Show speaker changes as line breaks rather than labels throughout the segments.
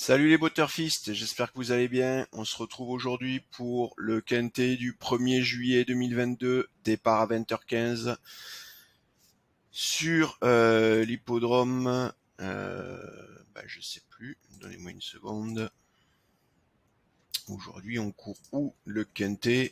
Salut les Butterfist, j'espère que vous allez bien. On se retrouve aujourd'hui pour le quintet du 1er juillet 2022, départ à 20h15 sur l'hippodrome. Je sais plus, donnez-moi une seconde. Aujourd'hui on court où le quintet?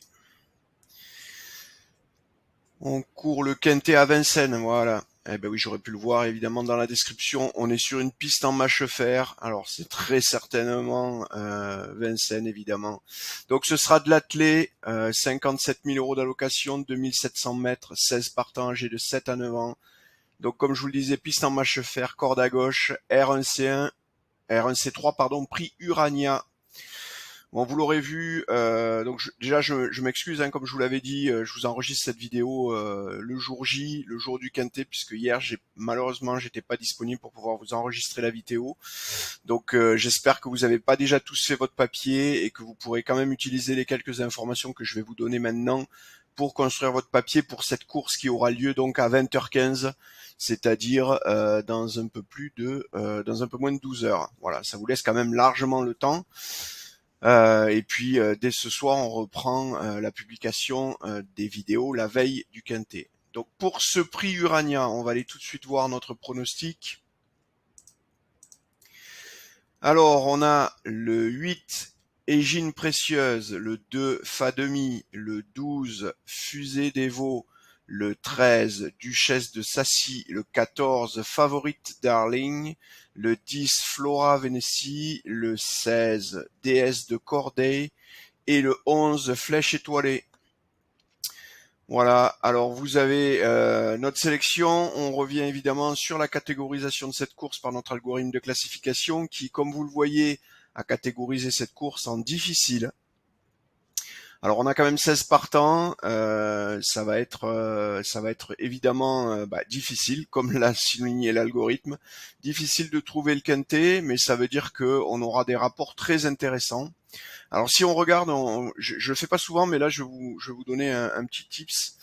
On court le quintet à Vincennes, voilà. Eh ben oui, j'aurais pu le voir évidemment dans la description. On est sur une piste en mâche-fer. Alors c'est très certainement Vincennes évidemment. Donc ce sera de l'attelé, 57 000 euros d'allocation, 2700 mètres, 16 partants âgés de 7 à 9 ans. Donc comme je vous le disais, piste en mâche-fer, corde à gauche, R1C1, R1C3 pardon, prix Urania. Bon, vous l'aurez vu, déjà je m'excuse, hein, comme je vous l'avais dit, je vous enregistre cette vidéo le jour J, le jour du quintet, puisque hier malheureusement j'étais pas disponible pour pouvoir vous enregistrer la vidéo. Donc j'espère que vous n'avez pas déjà tous fait votre papier et que vous pourrez quand même utiliser les quelques informations que je vais vous donner maintenant pour construire votre papier pour cette course qui aura lieu donc à 20h15, c'est-à-dire dans un peu moins de 12 heures. Voilà, ça vous laisse quand même largement le temps. Et puis dès ce soir, on reprend la publication des vidéos la veille du quintet. Donc pour ce prix Urania, on va aller tout de suite voir notre pronostic. Alors on a le 8 Égine Précieuse, le 2 Fa demi, le 12 Fusée des Veaux, le 13 Duchesse de Sassy, le 14 Favorite Darling, le 10 Flora Vénétie, le 16 Déesse de Corday et le 11 Flèche étoilée. Voilà, alors vous avez notre sélection, on revient évidemment sur la catégorisation de cette course par notre algorithme de classification qui, comme vous le voyez, a catégorisé cette course en difficile. Alors on a quand même 16 partants, ça va être évidemment difficile, comme l'a souligné l'algorithme, difficile de trouver le quintet, mais ça veut dire qu'on aura des rapports très intéressants. Alors si on regarde, je le fais pas souvent, mais là je vais vous donner un petit tips.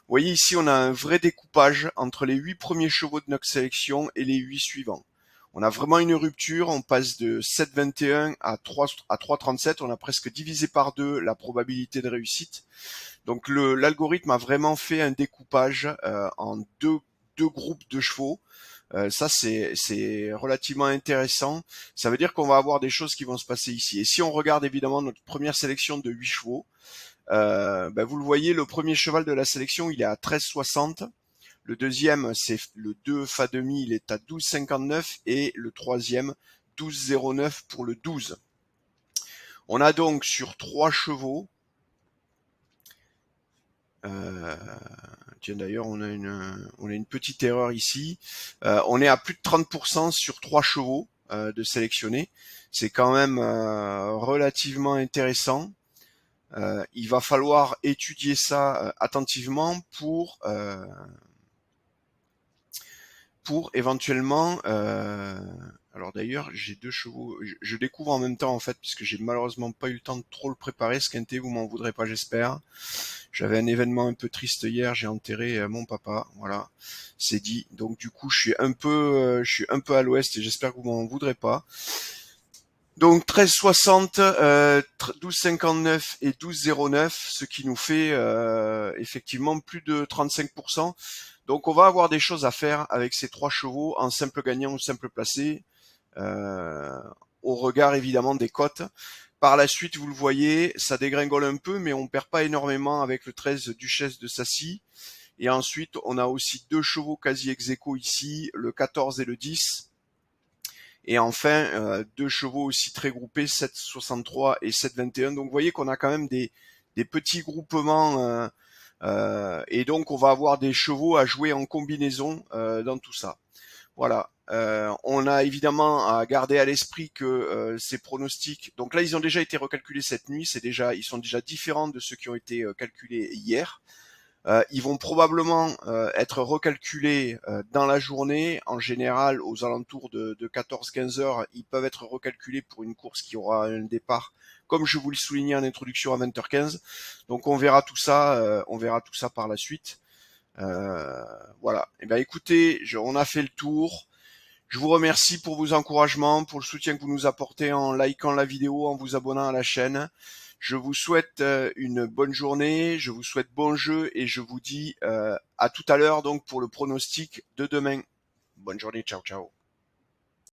Vous voyez ici, on a un vrai découpage entre les 8 premiers chevaux de notre sélection et les 8 suivants. On a vraiment une rupture, on passe de 7,21 à 3,37, on a presque divisé par deux la probabilité de réussite. Donc l'algorithme a vraiment fait un découpage en deux groupes de chevaux. Ça c'est relativement intéressant. Ça veut dire qu'on va avoir des choses qui vont se passer ici. Et si on regarde évidemment notre première sélection de 8 chevaux, vous le voyez, le premier cheval de la sélection, il est à 13,60. Le deuxième, c'est le 2 Fa demi, il est à 12,59 et le troisième, 12,09 pour le 12. On a donc sur 3 chevaux, tiens d'ailleurs on a une petite erreur ici, on est à plus de 30% sur 3 chevaux de sélectionnés. C'est quand même relativement intéressant. Il va falloir étudier ça attentivement pour éventuellement alors d'ailleurs j'ai 2 chevaux, je découvre en même temps en fait puisque j'ai malheureusement pas eu le temps de trop le préparer ce quintet, vous m'en voudrez pas j'espère. J'avais un événement un peu triste hier, j'ai enterré mon papa, voilà, c'est dit. Donc du coup je suis un peu à l'ouest et j'espère que vous m'en voudrez pas. Donc 13,60, 12,59 et 12,09, ce qui nous fait effectivement plus de 35%. Donc on va avoir des choses à faire avec ces 3 chevaux en simple gagnant ou simple placé, euh, au regard évidemment des cotes. Par la suite, vous le voyez, ça dégringole un peu, mais on perd pas énormément avec le 13 Duchesse de Sassy. Et ensuite, on a aussi 2 chevaux quasi ex aequo ici, le 14 et le 10. Et enfin, 2 chevaux aussi très groupés, 7,63 et 7,21. Donc vous voyez qu'on a quand même des petits groupements, et donc on va avoir des chevaux à jouer en combinaison dans tout ça. Voilà. On a évidemment à garder à l'esprit que ces pronostics, donc là ils ont déjà été recalculés cette nuit, ils sont déjà différents de ceux qui ont été calculés hier. Ils vont probablement être recalculés dans la journée. En général, aux alentours de 14-15 heures, ils peuvent être recalculés pour une course qui aura un départ, comme je vous le soulignais en introduction, à 20h15. Donc on verra tout ça par la suite. Voilà. Et ben écoutez, on a fait le tour. Je vous remercie pour vos encouragements, pour le soutien que vous nous apportez en likant la vidéo, en vous abonnant à la chaîne. Je vous souhaite une bonne journée, je vous souhaite bon jeu et je vous dis à tout à l'heure donc pour le pronostic de demain. Bonne journée, ciao ciao.